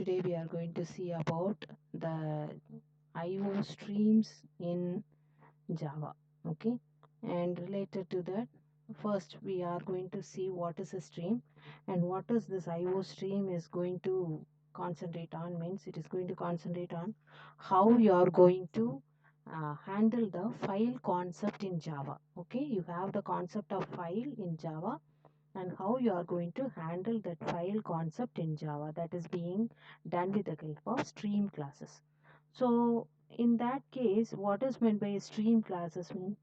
today we are going to see about the IO streams in Java. Okay, and related to that, first we are going to see what is a stream and what is this IO stream is going to concentrate on. Means it is going to concentrate on how you are going to handle the file concept in Java. Okay, you have the concept of file in Java and how you are going to handle that file concept in Java, that is being done with the help of stream classes. So in that case, what is meant by stream classes mean?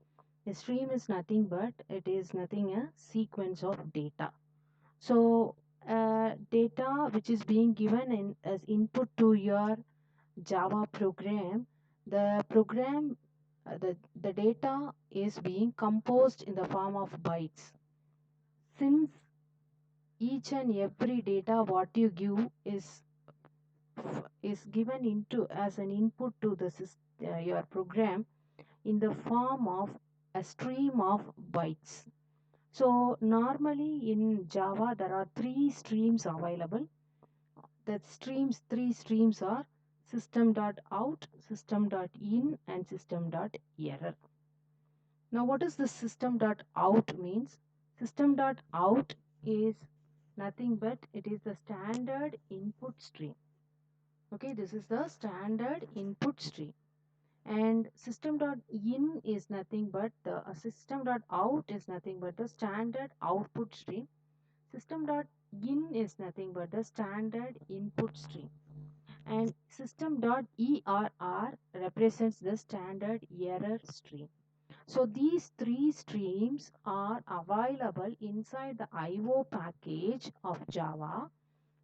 A stream is nothing but it is nothing a sequence of data. So data which is being given in as input to your Java program, the program the data is being composed in the form of bytes. Since each and every data what you give is given into as an input to the your program in the form of a stream of bytes. So normally in Java there are three streams available. The three streams are system.out, system.in and system.error. Now what is the system.out means? System.out is nothing but it is the standard input stream. Okay, this is the standard input stream. And system.in is nothing but the system.out is nothing but the standard output stream. System.in is nothing but the standard input stream. And system.err represents the standard error stream. So these three streams are available inside the IO package of Java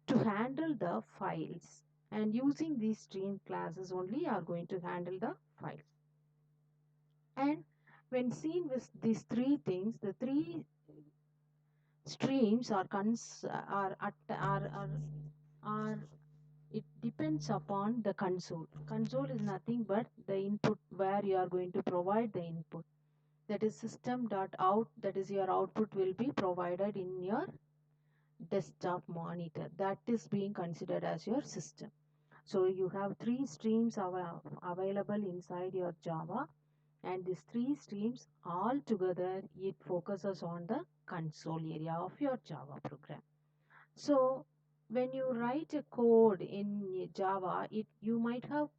to handle the files, and using these stream classes only are going to handle the files. And when seen with these three things, the three streams are it depends upon the console. Console is nothing but the input where you are going to provide the input. That is system.out, that is your output will be provided in your desktop monitor. That is being considered as your system. So you have three streams available inside your Java, and these three streams all together it focuses on the console area of your Java program. So when you write a code in Java, it you might have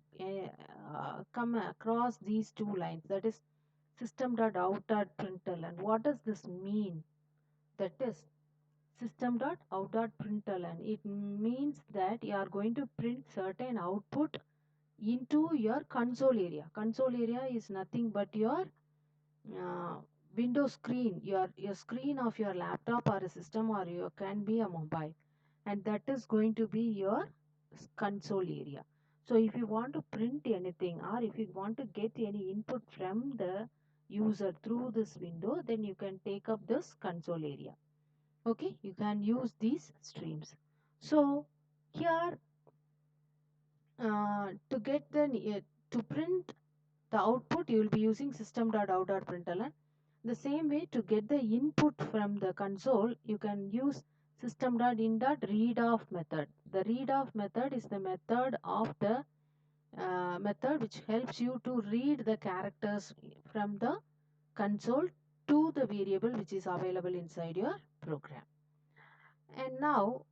come across these two lines, that is system.out.println. What does this mean? That is system.out.println. It means that you are going to print certain output into your console area. Console area is nothing but your uh, window screen, your screen of your laptop or a system, or you can be a mobile, and that is going to be your console area. So if you want to print anything or if you want to get any input from the user through this window, then you can take up this console area. Okay, you can use these streams. So here to get to print the output, you will be using system.out.println. The same way, to get the input from the console, you can use system.in.readof method. The readof method is the method of the method which helps you to read the characters from the console to the variable which is available inside your program. And now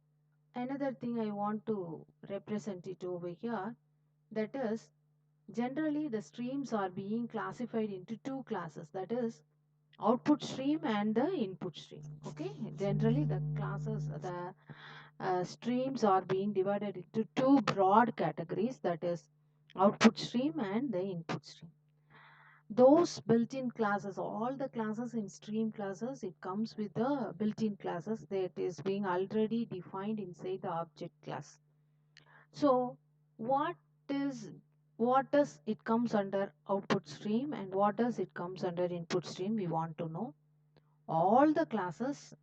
another thing I want to represent it over here, that is generally the streams are being classified into two classes, that is output stream and the input stream. Okay, generally the classes, the streams are being divided into two broad categories, that is output stream and the input stream. Those built-in classes, all the classes in stream classes, it comes with the built-in classes that is being already defined inside the object class. So what is what does it comes under output stream and what does it comes under input stream? We want to know all the classes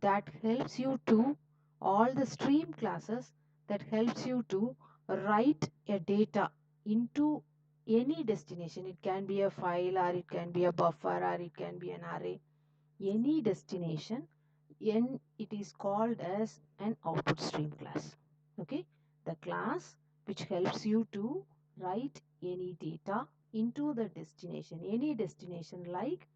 that helps you to, all the stream classes that helps you to write a data into any destination. It can be a file or it can be a buffer or it can be an array, any destination, and it is called as an output stream class. Okay, the class which helps you to write any data into the destination, any destination like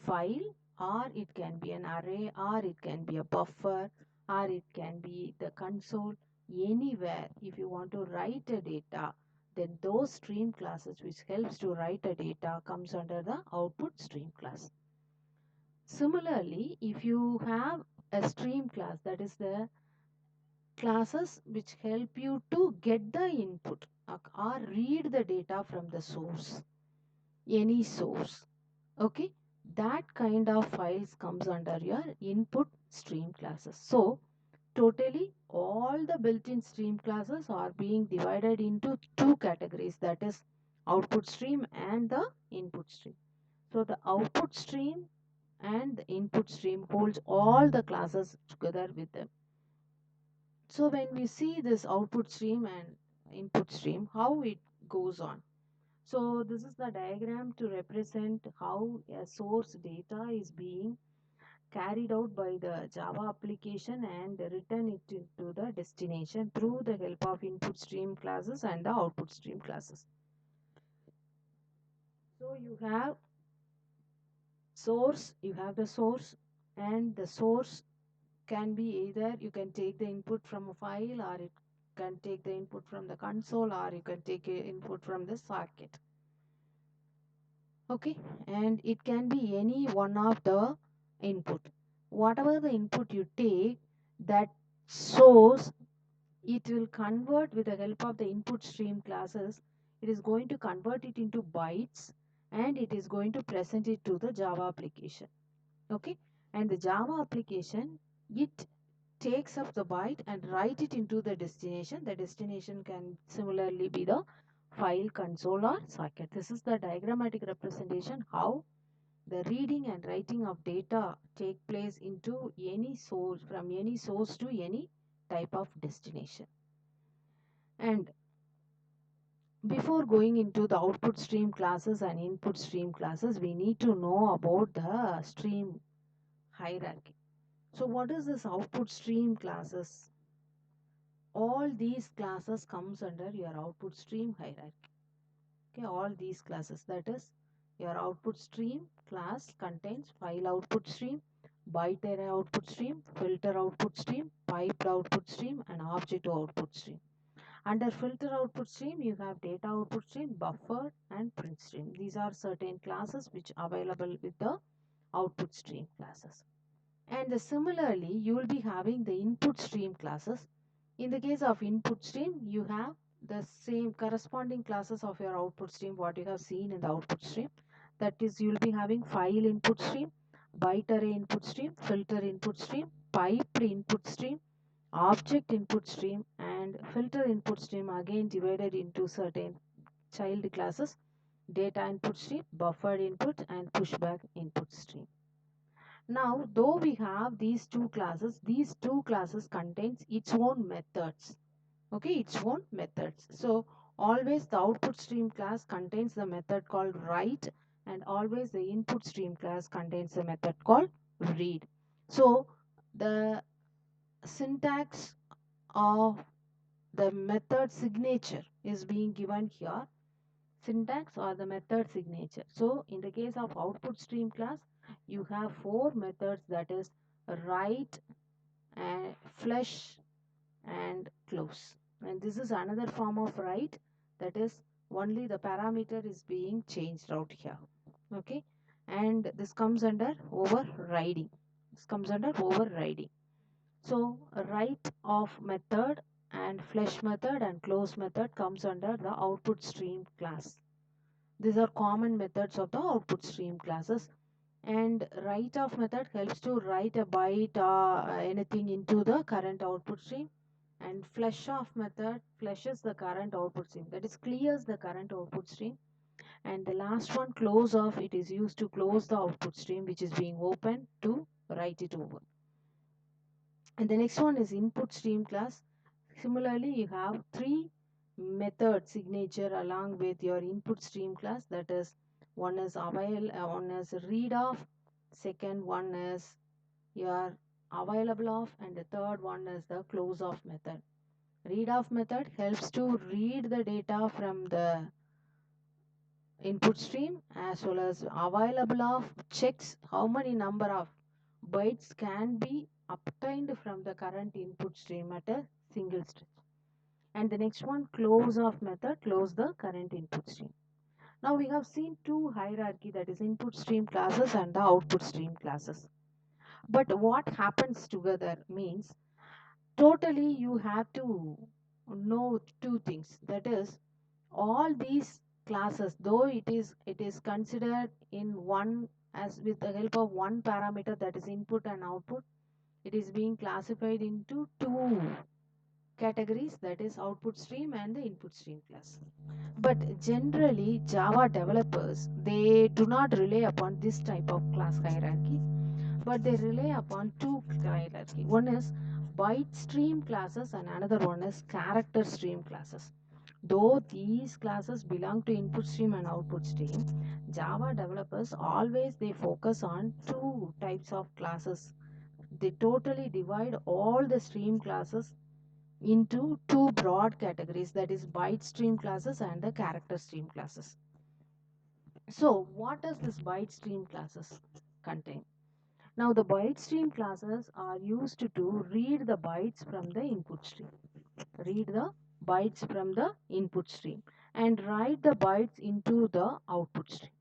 file, or it can be an array, or it can be a buffer, or it can be the console. Anywhere if you want to write a data, then those stream classes which helps to write a data comes under the output stream class. Similarly, if you have a stream class, that is the classes which help you to get the input or read the data from the source, any source. Okay, that kind of files comes under your input stream classes. So totally all the built-in stream classes are being divided into two categories, that is output stream and the input stream. So the output stream and the input stream holds all the classes together with them. So when we see this output stream and input stream, how it goes on. So this is the diagram to represent how a source data is being carried out by the Java application and return it into the destination through the help of input stream classes and the output stream classes. So you have the source, and the source can be either you can take the input from a file, or it can take the input from the console, or you can take input from the socket. Okay, and it can be any one of the input. Whatever the input you take, that source, it will convert with the help of the input stream classes. It is going to convert it into bytes, and it is going to present it to the Java application. Okay, and the Java application, it takes up the byte and write it into the destination. The destination can similarly be the file, console, or socket. This is the diagrammatic representation how the reading and writing of data take place into any source, from any source to any type of destination. And before going into the output stream classes and input stream classes, we need to know about the stream hierarchy. So what is this output stream classes? All these classes comes under your output stream hierarchy. Okay, all these classes, that is your output stream class contains file output stream, byte array output stream, filter output stream, piped output stream, and object output stream. Under filter output stream, you have data output stream, buffer, and print stream. These are certain classes which are available with the output stream classes. And similarly, you will be having the input stream classes. In the case of input stream, you have the same corresponding classes of your output stream, what you have seen in the output stream. That is, you will be having file input stream, byte array input stream, filter input stream, piped input stream, object input stream, and filter input stream, again divided into certain child classes, data input stream, buffered input, and pushback input stream. Now, though we have these two classes contains its own methods. Okay, its own methods. So always the output stream class contains the method called write, and always the input stream class contains the method called read. So the syntax of the method signature is being given here, syntax or the method signature. So in the case of output stream class, you have four methods, that is write and flush and close. And this is another form of write, that is only the parameter is being changed out here. Okay, and this comes under overriding. This comes under overriding. So write of method and flush method and close method comes under the output stream class. These are common methods of the output stream classes. And write of method helps to write a byte or anything into the current output stream. And flush of method flushes the current output stream, that is clears the current output stream. And the last one, close of, it is used to close the output stream which is being open to write it over. And the next one is input stream class. Similarly, you have three method signature along with your input stream class, that is one is one is read of, second one is your available of, and the third one is the close of method. Read off method helps to read the data from the input stream as well as available of checks how many number of bytes can be obtained from the current input stream at a single stretch. And the next one, close off method, close the current input stream. Now we have seen two hierarchy, that is input stream classes and the output stream classes. But what happens together means totally you have to know two things, that is all these classes, though it is considered in one as with the help of one parameter, that is input and output, it is being classified into two categories, that is output stream and the input stream class. But generally Java developers, they do not rely upon this type of class hierarchy, but they rely upon two hierarchy. One is byte stream classes and another one is character stream classes. Though these classes belong to input stream and output stream, Java developers always they focus on two types of classes. They totally divide all the stream classes into two broad categories, that is byte stream classes and the character stream classes. So what does this byte stream classes contain? Now the byte stream classes are used to read the bytes from the input stream. Read the bytes from the input stream and write the bytes into the output stream.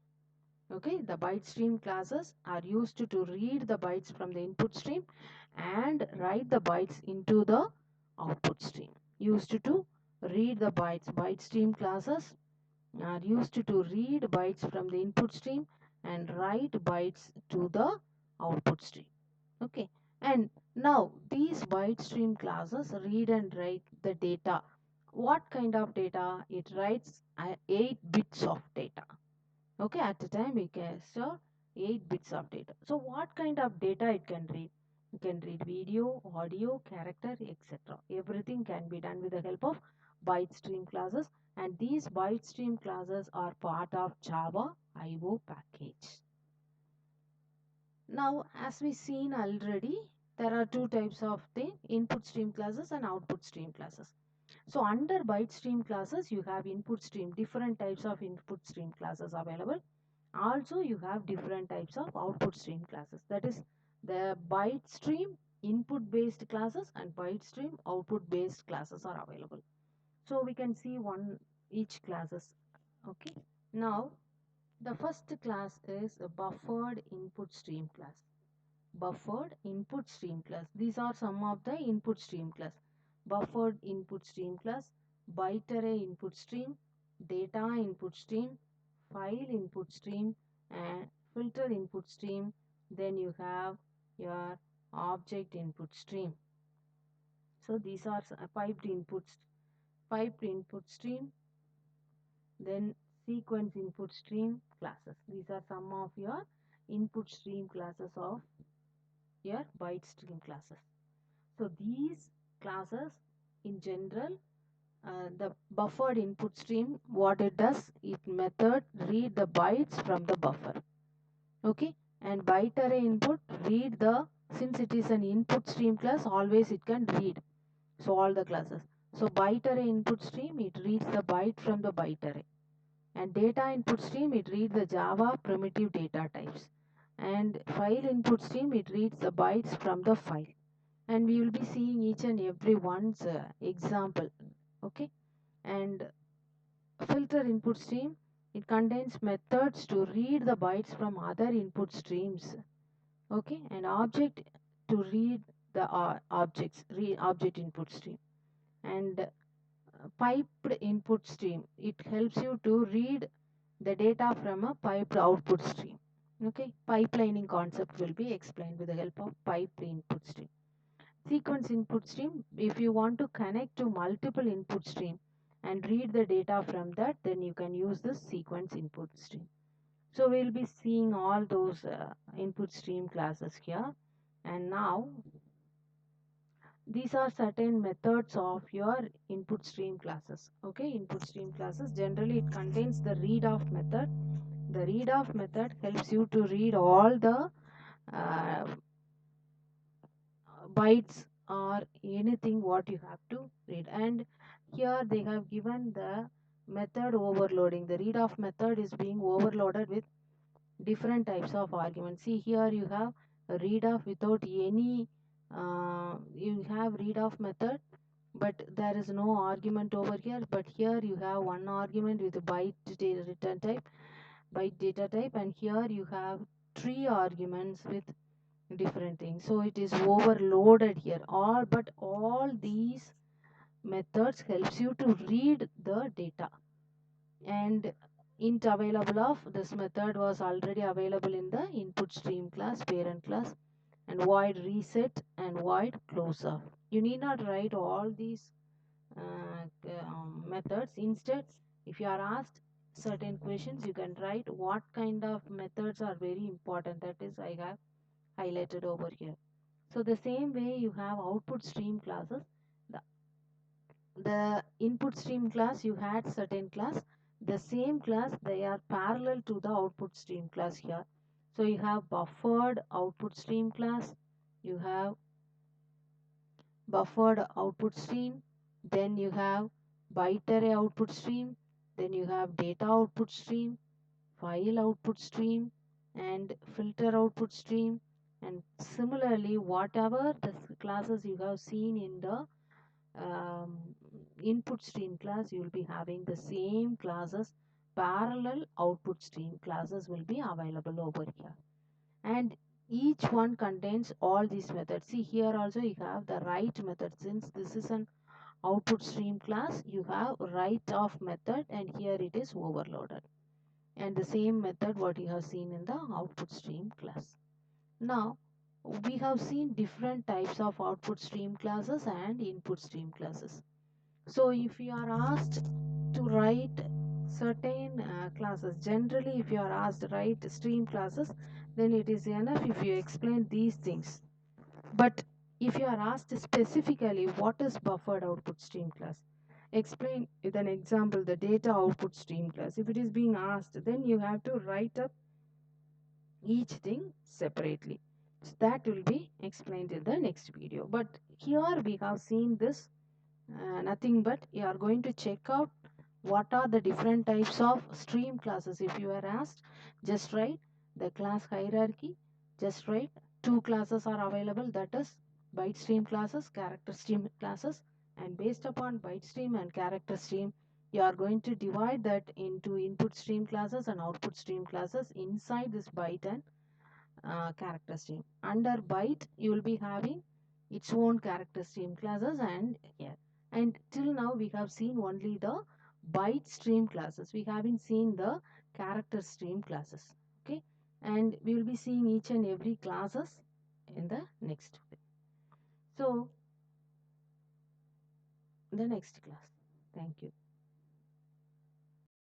Okay, the byte stream classes are used to read the bytes from the input stream and write the bytes into the output stream. Used to read the bytes. Byte stream classes are used to read bytes from the input stream and write bytes to the output stream. Okay, and now these byte stream classes read and write the data. What kind of data? It writes 8 bits of data. Okay, at a time we can store 8 bits of data. So what kind of data it can read? You can read video, audio, character, etc. Everything can be done with the help of byte stream classes, and these byte stream classes are part of Java IO package. Now as we seen already, there are two types of the input stream classes and output stream classes. So under byte stream classes you have input stream, different types of input stream classes available. Also you have different types of output stream classes, that is the byte stream input based classes and byte stream output based classes are available. So we can see one each classes. Okay, now the first class is a buffered input stream class. Buffered input stream class, these are some of the input stream class. Buffered input stream class, byte array input stream, data input stream, file input stream, and filter input stream. Then you have your object input stream. So these are piped input stream, then sequence input stream classes. These are some of your input stream classes of your byte stream classes. So these classes in general, the buffered input stream, what it does, it method read the bytes from the buffer. Okay, and byte array input read the, since it is an input stream class, always it can read. So all the classes. So byte array input stream, it reads the byte from the byte array. And data input stream, it reads the Java primitive data types. And file input stream, it reads the bytes from the file. And we will be seeing each and every one's example. Okay, and filter input stream, it contains methods to read the bytes from other input streams. Okay, and object to read the object input stream. And piped input stream, it helps you to read the data from a piped output stream. Okay, pipelining concept will be explained with the help of piped input stream. Sequence input stream, if you want to connect to multiple input stream and read the data from that, then you can use this sequence input stream. So we'll be seeing all those input stream classes here. And now these are certain methods of your input stream classes. Okay, input stream classes, generally it contains the read off method. The read off method helps you to read all the uh, bytes or anything what you have to read. And here they have given the method overloading. The read off method is being overloaded with different types of arguments. See, here you have a read off without any you have read off method, but there is no argument over here. But here you have one argument with a byte data return type, byte data type, and here you have three arguments with different things. So it is overloaded here. All these methods helps you to read the data. And int available of this method was already available in the input stream class, parent class, and void reset and void close off. You need not write all these methods. Instead, if you are asked certain questions, you can write what kind of methods are very important. That is, I have highlighted over here. So the same way you have output stream classes. The input stream class, you had certain class, the same class, they are parallel to the output stream class here. So you have buffered output stream class, you have buffered output stream, then you have byte array output stream, then you have data output stream, file output stream, and filter output stream. And similarly, whatever the classes you have seen in the um, input stream class, you will be having the same classes. Parallel output stream classes will be available over here, and each one contains all these methods. See, here also you have the write method. Since this is an output stream class, you have write off method, and here it is overloaded, and the same method what you have seen in the output stream class. Now we have seen different types of output stream classes and input stream classes. So if you are asked to write certain classes, generally if you are asked to write stream classes, then it is enough if you explain these things. But if you are asked specifically what is buffered output stream class, explain with an example the data output stream class. If it is being asked, then you have to write up each thing separately. So that will be explained in the next video. But here we have seen this nothing but you are going to check out what are the different types of stream classes. If you are asked, just write the class hierarchy, just write two classes are available, that is byte stream classes, character stream classes, and based upon byte stream and character stream, you are going to divide that into input stream classes and output stream classes inside this byte and character stream. Under byte you will be having its own character stream classes, and here, and till now we have seen only the byte stream classes, we haven't seen the character stream classes. Okay, and we will be seeing each and every classes in the next so the next class. Thank you.